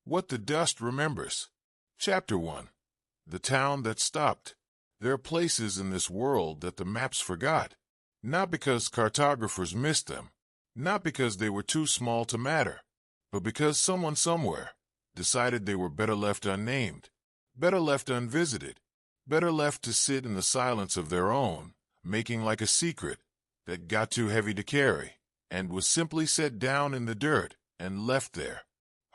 What the Dust Remembers. Chapter 1. The Town That Stopped. There are places in this world that the maps forgot, not because cartographers missed them, not because they were too small to matter, but because someone somewhere decided they were better left unnamed, better left unvisited, better left to sit in the silence of their own, making like a secret that got too heavy to carry, and was simply set down in the dirt and left there.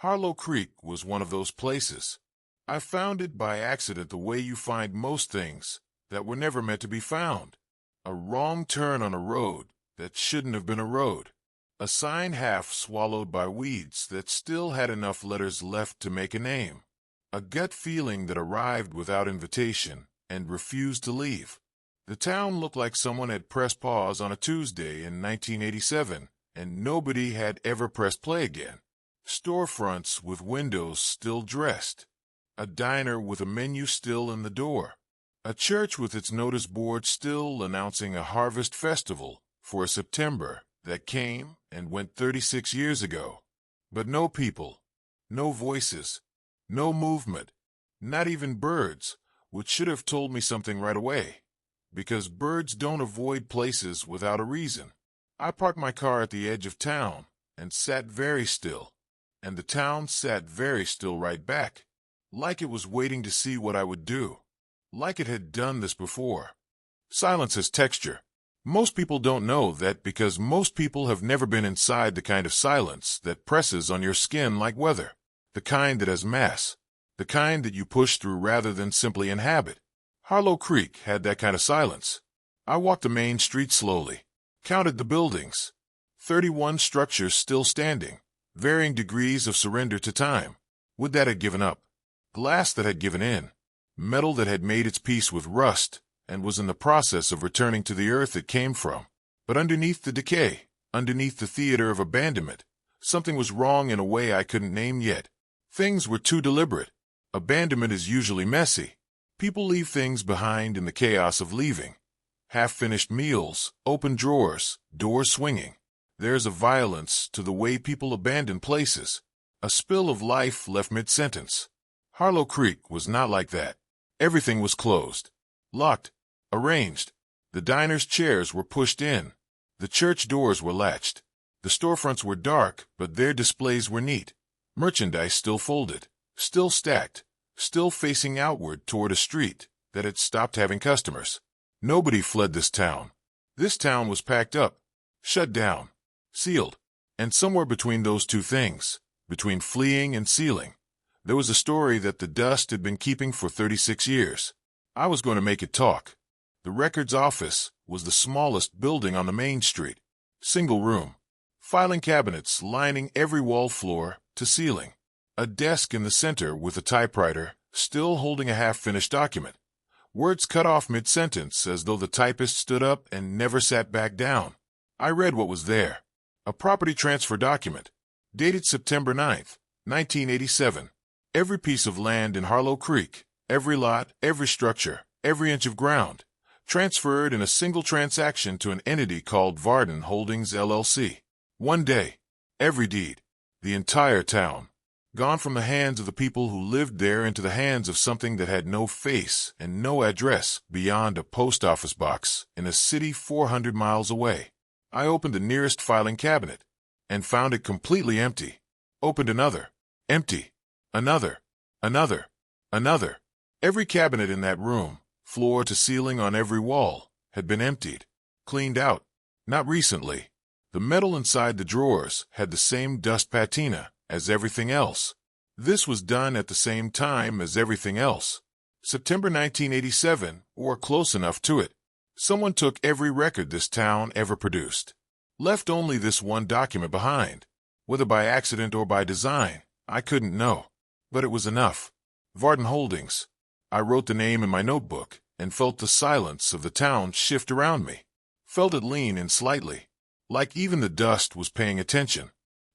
Harlow Creek was one of those places. I found it by accident the way you find most things that were never meant to be found. A wrong turn on a road that shouldn't have been a road. A sign half swallowed by weeds that still had enough letters left to make a name. A gut feeling that arrived without invitation and refused to leave. The town looked like someone had pressed pause on a Tuesday in 1987, and nobody had ever pressed play again. Storefronts with windows still dressed. A diner with a menu still in the door. A church with its notice board still announcing a harvest festival for a September that came and went 36 years ago. But no people, no voices, no movement, not even birds, which should have told me something right away. Because birds don't avoid places without a reason. I parked my car at the edge of town and sat very still. And the town sat very still right back, like it was waiting to see what I would do, like it had done this before. Silence has texture. Most people don't know that because most people have never been inside the kind of silence that presses on your skin like weather, the kind that has mass, the kind that you push through rather than simply inhabit. Harlow Creek had that kind of silence. I walked the main street slowly, counted the buildings, 31 structures still standing. Varying degrees of surrender to time. Wood that had given up, glass that had given in, metal that had made its peace with rust and was in the process of returning to the earth it came from. But underneath the decay, underneath the theater of abandonment, something was wrong in a way I couldn't name yet. Things were too deliberate. Abandonment is usually messy. People leave things behind in the chaos of leaving. Half-finished meals, open drawers, doors swinging. There's a violence to the way people abandon places, a spill of life left mid-sentence. Harlow Creek was not like that. Everything was closed, locked, arranged. The diner's chairs were pushed in. The church doors were latched. The storefronts were dark, but their displays were neat. Merchandise still folded, still stacked, still facing outward toward a street that had stopped having customers. Nobody fled this town. This town was packed up, shut down. Sealed. And somewhere between those two things, between fleeing and sealing, there was a story that the dust had been keeping for 36 years. I was going to make it talk. The records office was the smallest building on the main street. Single room. Filing cabinets lining every wall floor to ceiling. A desk in the center with a typewriter, still holding a half-finished document. Words cut off mid-sentence as though the typist stood up and never sat back down. I read what was there. A property transfer document, dated September 9th, 1987. Every piece of land in Harlow Creek, every lot, every structure, every inch of ground, transferred in a single transaction to an entity called Varden Holdings, LLC. One day, every deed, the entire town, gone from the hands of the people who lived there into the hands of something that had no face and no address beyond a post office box in a city 400 miles away. I opened the nearest filing cabinet and found it completely empty. Opened another. Empty. Another. Another. Another. Every cabinet in that room, floor to ceiling on every wall, had been emptied. Cleaned out. Not recently. The metal inside the drawers had the same dust patina as everything else. This was done at the same time as everything else. September 1987, or close enough to it. Someone took every record this town ever produced. Left only this one document behind. Whether by accident or by design, I couldn't know. But it was enough. Varden Holdings. I wrote the name in my notebook and felt the silence of the town shift around me. Felt it lean in slightly, like even the dust was paying attention.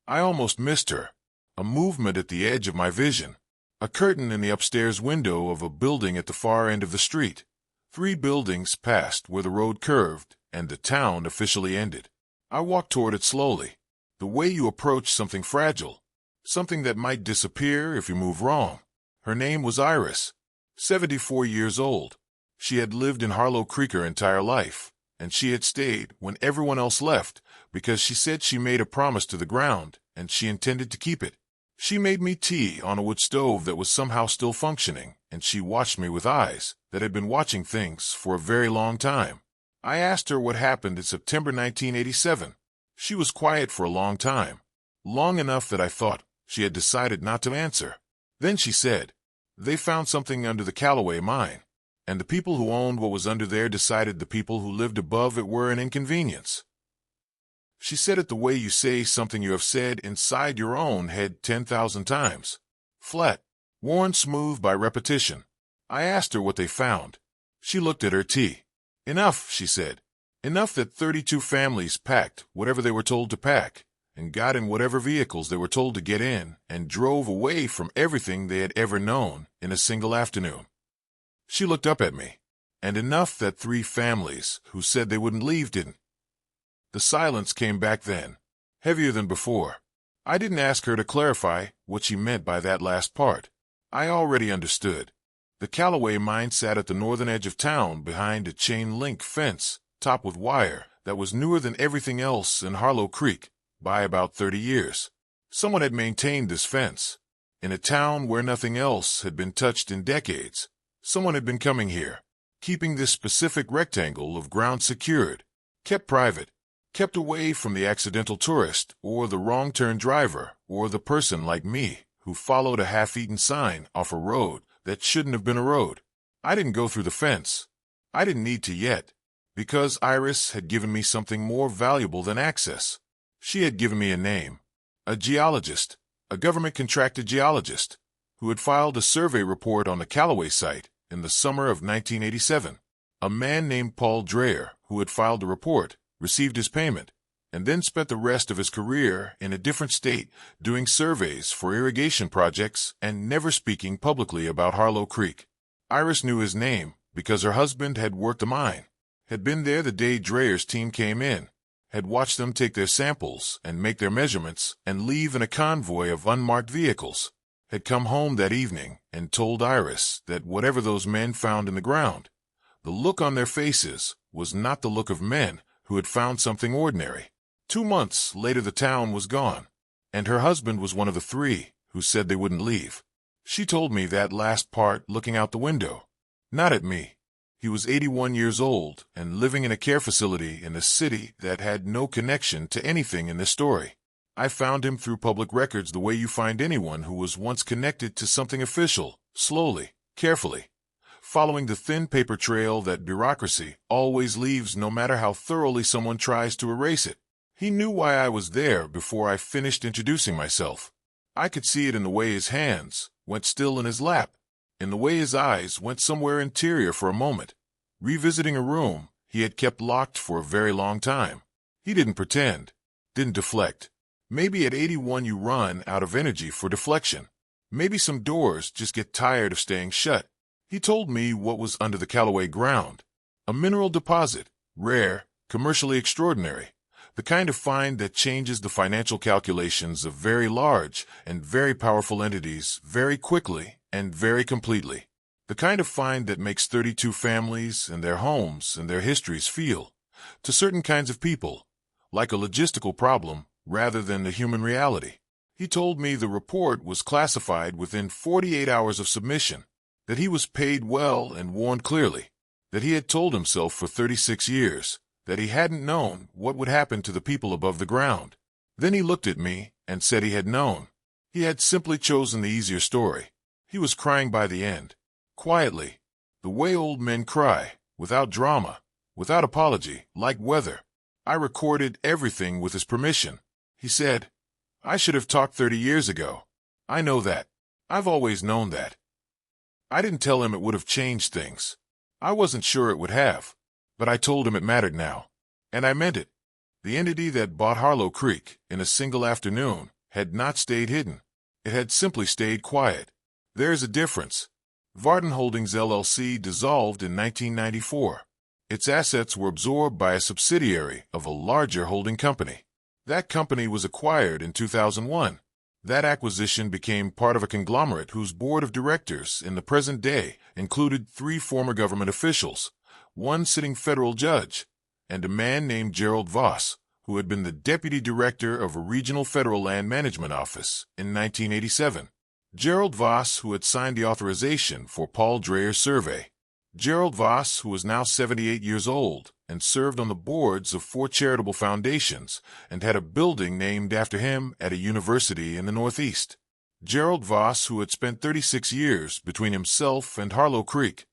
I almost missed her. A movement at the edge of my vision. A curtain in the upstairs window of a building at the far end of the street. 3 buildings past where the road curved and the town officially ended. I walked toward it slowly, the way you approach something fragile, something that might disappear if you move wrong. Her name was Iris, 74 years old. She had lived in Harlow Creek her entire life, and she had stayed when everyone else left because she said she made a promise to the ground and she intended to keep it. She made me tea on a wood stove that was somehow still functioning, and she watched me with eyes that had been watching things for a very long time. I asked her what happened in September 1987. She was quiet for a long time, long enough that I thought she had decided not to answer. Then she said, "They found something under the Callaway mine, and the people who owned what was under there decided the people who lived above it were an inconvenience." She said it the way you say something you have said inside your own head 10,000 times. Flat, worn smooth by repetition. I asked her what they found. She looked at her tea. "Enough," she said. "Enough that 32 families packed whatever they were told to pack, and got in whatever vehicles they were told to get in, and drove away from everything they had ever known in a single afternoon." She looked up at me. "And enough that 3 families who said they wouldn't leave didn't." The silence came back then, heavier than before. I didn't ask her to clarify what she meant by that last part. I already understood. The Callaway mine sat at the northern edge of town behind a chain-link fence, topped with wire, that was newer than everything else in Harlow Creek by about 30 years. Someone had maintained this fence. In a town where nothing else had been touched in decades, someone had been coming here, keeping this specific rectangle of ground secured, kept private, kept away from the accidental tourist or the wrong-turn driver or the person like me who followed a half-eaten sign off a road that shouldn't have been a road. I didn't go through the fence. I didn't need to yet, because Iris had given me something more valuable than access. She had given me a name, a geologist, a government-contracted geologist, who had filed a survey report on the Callaway site in the summer of 1987. A man named Paul Dreyer, who had filed the report, received his payment, and then spent the rest of his career in a different state doing surveys for irrigation projects and never speaking publicly about Harlow Creek. Iris knew his name because her husband had worked a mine, had been there the day Dreyer's team came in, had watched them take their samples and make their measurements and leave in a convoy of unmarked vehicles, had come home that evening and told Iris that whatever those men found in the ground, the look on their faces was not the look of men who had found something ordinary. 2 months later the town was gone, and her husband was one of the 3 who said they wouldn't leave. She told me that last part looking out the window, not at me. He was 81 years old and living in a care facility in a city that had no connection to anything in this story. I found him through public records the way you find anyone who was once connected to something official, slowly, carefully, following the thin paper trail that bureaucracy always leaves no matter how thoroughly someone tries to erase it. He knew why I was there before I finished introducing myself. I could see it in the way his hands went still in his lap, in the way his eyes went somewhere interior for a moment, revisiting a room he had kept locked for a very long time. He didn't pretend, didn't deflect. Maybe at 81 you run out of energy for deflection. Maybe some doors just get tired of staying shut. He told me what was under the Callaway ground. A mineral deposit, rare, commercially extraordinary, the kind of find that changes the financial calculations of very large and very powerful entities very quickly and very completely. The kind of find that makes 32 families and their homes and their histories feel, to certain kinds of people, like a logistical problem rather than a human reality. He told me the report was classified within 48 hours of submission, that he was paid well and warned clearly, that he had told himself for 36 years that he hadn't known what would happen to the people above the ground. Then he looked at me and said he had known. He had simply chosen the easier story. He was crying by the end, quietly, the way old men cry, without drama, without apology, like weather. I recorded everything with his permission. He said, "I should have talked 30 years ago. I know that. I've always known that." I didn't tell him it would have changed things. I wasn't sure it would have, but I told him it mattered now. And I meant it. The entity that bought Harlow Creek in a single afternoon had not stayed hidden. It had simply stayed quiet. There's a difference. Varden Holdings LLC dissolved in 1994. Its assets were absorbed by a subsidiary of a larger holding company. That company was acquired in 2001. That acquisition became part of a conglomerate whose board of directors in the present day included 3 former government officials, 1 sitting federal judge, and a man named Gerald Voss, who had been the deputy director of a regional federal land management office in 1987. Gerald Voss, who had signed the authorization for Paul Dreyer's survey. Gerald Voss, who was now 78 years old and served on the boards of 4 charitable foundations and had a building named after him at a university in the Northeast. Gerald Voss, who had spent 36 years between himself and Harlow Creek,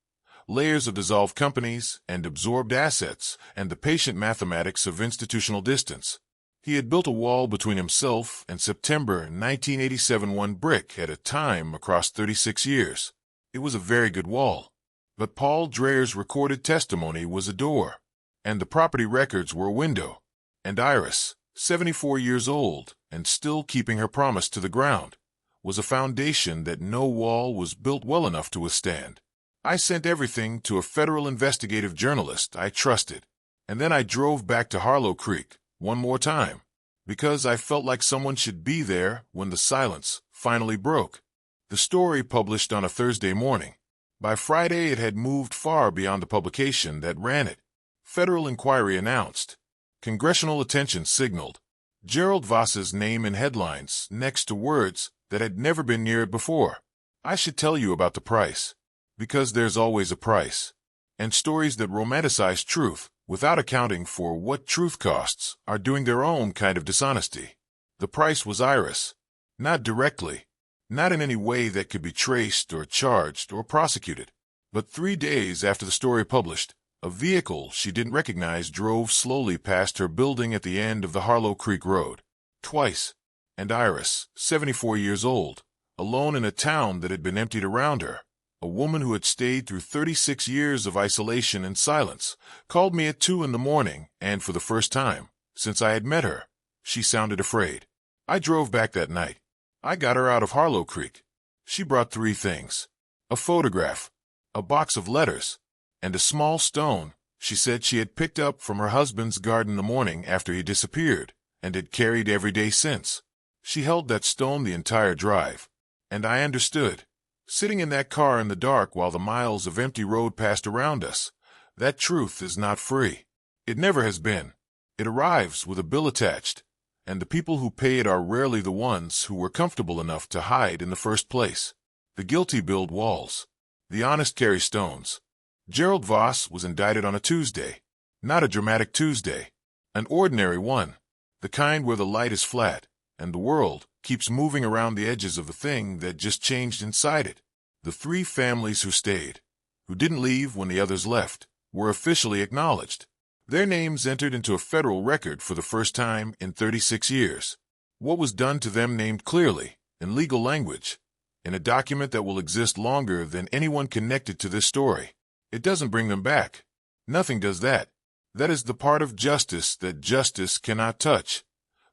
layers of dissolved companies and absorbed assets, and the patient mathematics of institutional distance. He had built a wall between himself and September 1987, 1 brick at a time across 36 years. It was a very good wall. But Paul Dreyer's recorded testimony was a door, and the property records were a window. And Iris, 74 years old and still keeping her promise to the ground, was a foundation that no wall was built well enough to withstand. I sent everything to a federal investigative journalist I trusted, and then I drove back to Harlow Creek one more time, because I felt like someone should be there when the silence finally broke. The story published on a Thursday morning. By Friday, it had moved far beyond the publication that ran it. Federal inquiry announced. Congressional attention signaled. Gerald Voss's name in headlines next to words that had never been near it before. I should tell you about the price, because there's always a price. And stories that romanticize truth without accounting for what truth costs are doing their own kind of dishonesty. The price was Iris. Not directly. Not in any way that could be traced or charged or prosecuted. But 3 days after the story published, a vehicle she didn't recognize drove slowly past her building at the end of the Harlow Creek Road. Twice. And Iris, 74 years old, alone in a town that had been emptied around her, a woman who had stayed through 36 years of isolation and silence, called me at 2 in the morning, and for the first time since I had met her, she sounded afraid. I drove back that night. I got her out of Harlow Creek. She brought 3 things. A photograph, a box of letters, and a small stone she said she had picked up from her husband's garden the morning after he disappeared, and had carried every day since. She held that stone the entire drive, and I understood. Sitting in that car in the dark while the miles of empty road passed around us, that truth is not free. It never has been. It arrives with a bill attached, and the people who pay it are rarely the ones who were comfortable enough to hide in the first place. The guilty build walls. The honest carry stones. Gerald Voss was indicted on a Tuesday. Not a dramatic Tuesday. An ordinary one. The kind where the light is flat, and the world keeps moving around the edges of the thing that just changed inside it. The 3 families who stayed, who didn't leave when the others left, were officially acknowledged. Their names entered into a federal record for the first time in 36 years. What was done to them named clearly, in legal language, in a document that will exist longer than anyone connected to this story. It doesn't bring them back. Nothing does that. That is the part of justice that justice cannot touch.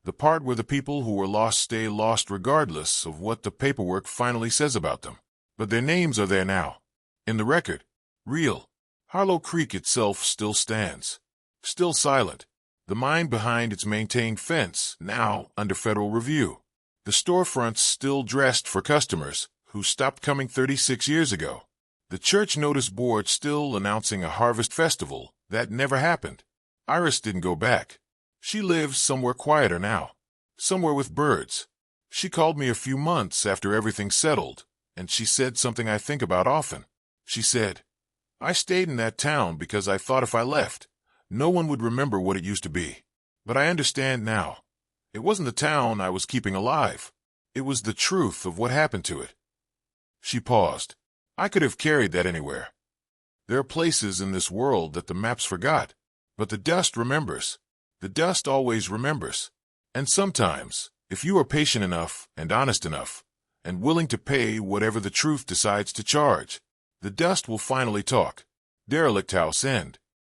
The part where the people who were lost stay lost regardless of what the paperwork finally says about them. But their names are there now. In the record. Real. Harlow Creek itself still stands. Still silent. The mind behind its maintained fence, now under federal review. The storefronts still dressed for customers who stopped coming 36 years ago. The church notice board still announcing a harvest festival that never happened. Iris didn't go back. She lives somewhere quieter now. Somewhere with birds. She called me a few months after everything settled, and she said something I think about often. She said, "I stayed in that town because I thought if I left, no one would remember what it used to be. But I understand now. It wasn't the town I was keeping alive. It was the truth of what happened to it." She paused. I could have carried that anywhere. There are places in this world that the maps forgot, but the dust remembers. The dust always remembers. And sometimes, if you are patient enough and honest enough, and willing to pay whatever the truth decides to charge, the dust will finally talk. Derelict House End.